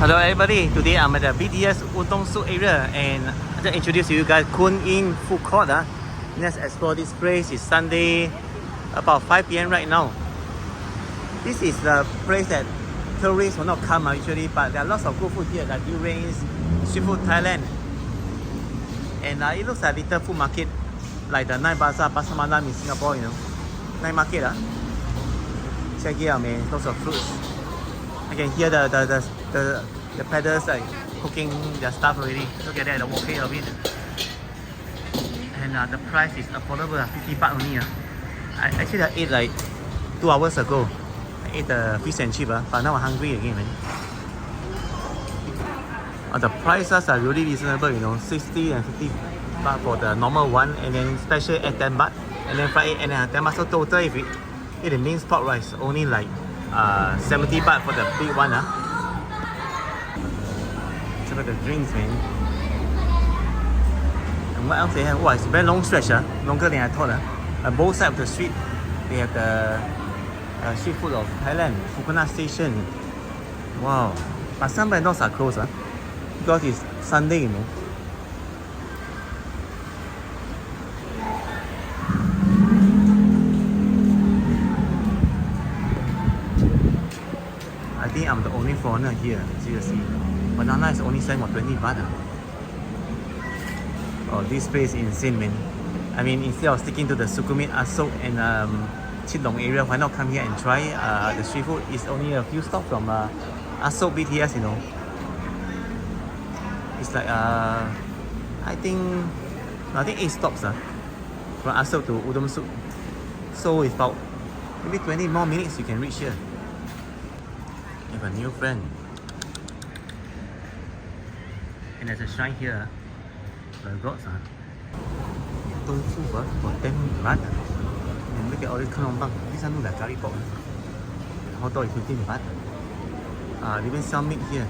Hello everybody, today I'm at the BTS Udom Suk area and I just introduce you guys Kun In Food Court. Let's explore this place. It's Sunday about 5 p.m. right now. This is the place that tourists will not come usually, but there are lots of good food here like durians, street food Thailand. And it looks like a little food market like the night bazaar, Pasar Malam in Singapore, you know. Night market. Check it out man, lots of fruits. I can hear the peddlers like cooking their stuff already. Look at that, the walking of it. And the price is affordable, 50 baht only. Actually I ate like 2 hours ago. I ate the fish and chip, but now I'm hungry again, man. The prices are really reasonable, you know, 60 and 50 baht for the normal one, and then special at 10 baht, and then fried and then 10 baht. So total, if you eat the minced pork rice, only like 70 baht for the big one. Check out the drinks, man. And what else they have? Wow, it's a very long stretch, longer than I thought. Both sides of the street, they have the street food of Thailand, Coconut Station. Wow, but some vendors are closed, because it's Sunday, you know. I think I'm the only foreigner here, seriously. Banana is only selling for 20 baht. Oh, this place is insane, man. I mean, instead of sticking to the Sukhumvit, Asok and Chitlong area, why not come here and try the street food? It's only a few stops from Asok BTS, you know. It's like I think 8 stops from Asok to Udomsuk. So it's about maybe 20 more minutes you can reach here. I have a new friend. And there's a shrine here. The gods tofu for 10 baht. And look at all this kanombang. This one looks like curry pork. Hot dog is 15 baht. They even sell meat here.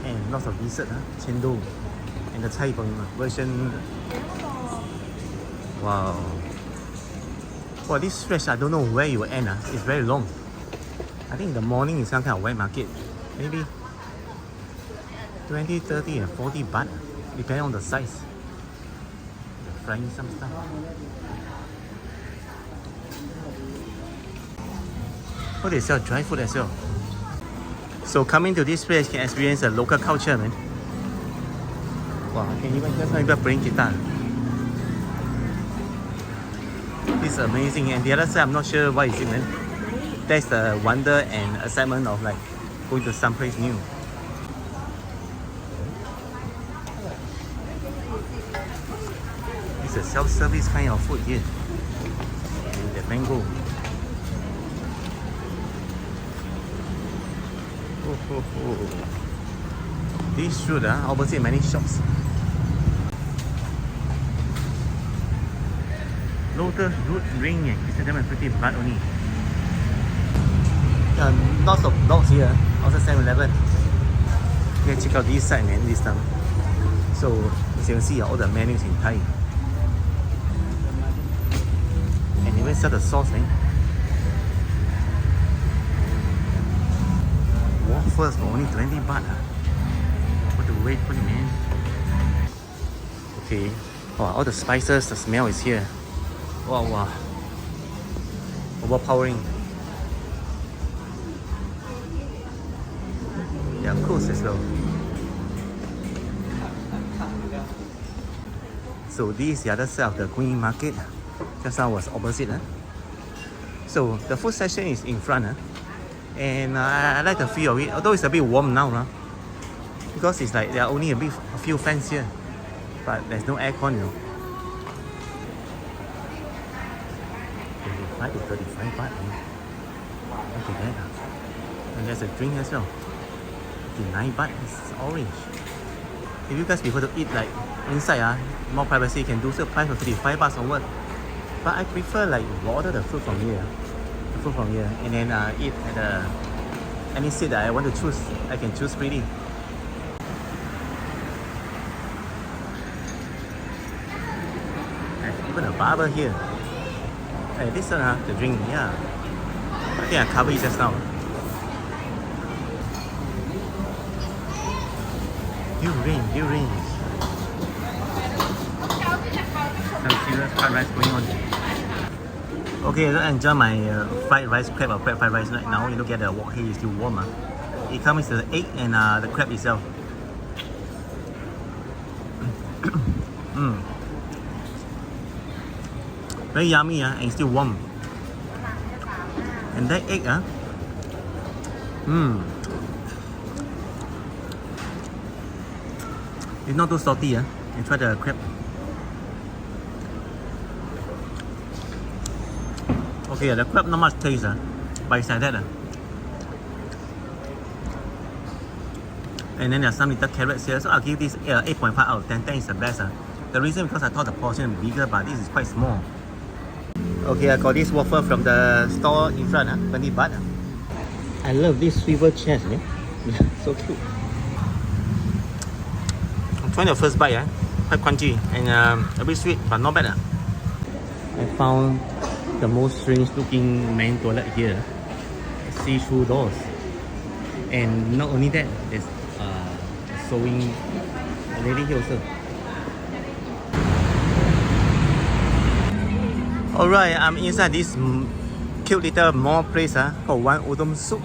And lots of dessert, chendol. And the Thai version. Wow. For this stretch, I don't know where you will end. It's very long. I think in the morning is some kind of wet market. Maybe 20, 30 and 40 baht, depending on the size. They're frying some stuff. Oh, they sell dry food as well. So coming to this place, you can experience the local culture, man. Wow, I can even hear some people playing guitar. This is amazing. And the other side, I'm not sure what is it, man. That's the wonder and excitement of like going to someplace new. It's a self-service kind of food here. And the mango. This street, opposite many shops. Lotus root ring, chrysanthemum 50 baht only. Lots of dogs here, also 7-Eleven. You can check out this side, man, this time. So, as you can see, all the menus in Thai. And even sell the sauce, man. Waffles for only 20 baht. What to wait for it, man? Okay. Wow, all the spices, the smell is here. Wow. Overpowering. Yeah, close as well. So this is the other side of the Queen Market. Just now was opposite. So the food section is in front. And I like the feel of it, although it's a bit warm now. Because it's like there are only a few fans here. But there's no aircon, you know. 25 to 35 baht. Look at that. And there's a drink as well. 9 baht is orange. If you guys prefer to eat like inside, more privacy, you can do so. Price for 35 baht onward. But I prefer like order the food from here. And then eat at any seat that I want to choose. I can choose freely. There's even a barber here. Hey, this one, the drink, yeah. I think I covered it just now. Durians. Some serious fried rice going on. Okay, I don't enjoy my fried rice crab or crab fried rice right now. You look at the wok hei is still warm. It comes with the egg and the crab itself. Very yummy and still warm. And that egg it's not too salty and try the crab. Okay, the crab not much taste but it's like that And then there's some little carrots here, so I'll give this 8.5 out of 10. 10 is the best The reason because I thought the portion would be bigger, but this is quite small. Okay, I got this waffle from the store in front 20 baht I love this swivel chairs so cute. I'm trying the first bite quite crunchy and a bit sweet but not bad I found the most strange looking main toilet here. See-through doors. And not only that, there's sewing lady here also. Alright, I'm inside this cute little mall place called Udomsuk.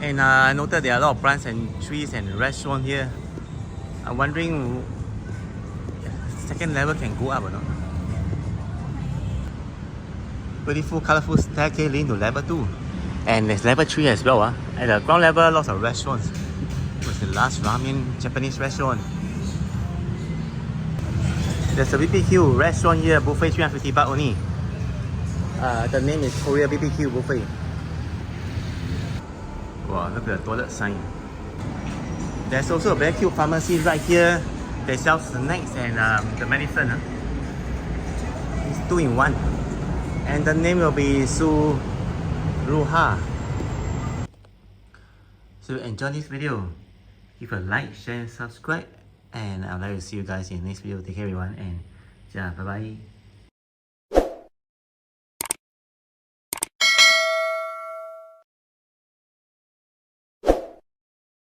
And I noted there are a lot of plants and trees and restaurants here. I'm wondering second level can go up or not. Beautiful, colorful staircase leading to level 2. And there's level 3 as well. At the ground level, lots of restaurants. It was the last ramen Japanese restaurant. There's a BBQ restaurant here, buffet 350 baht only. The name is Korea BBQ Buffet. Wow, look at the toilet sign. There's also a very cute pharmacy right here. They sell snacks and the medicine. It's 2 in 1. And the name will be Ruha. So enjoy this video. Give a like, share, subscribe, and I'd like to see you guys in the next video. Take care everyone and bye bye.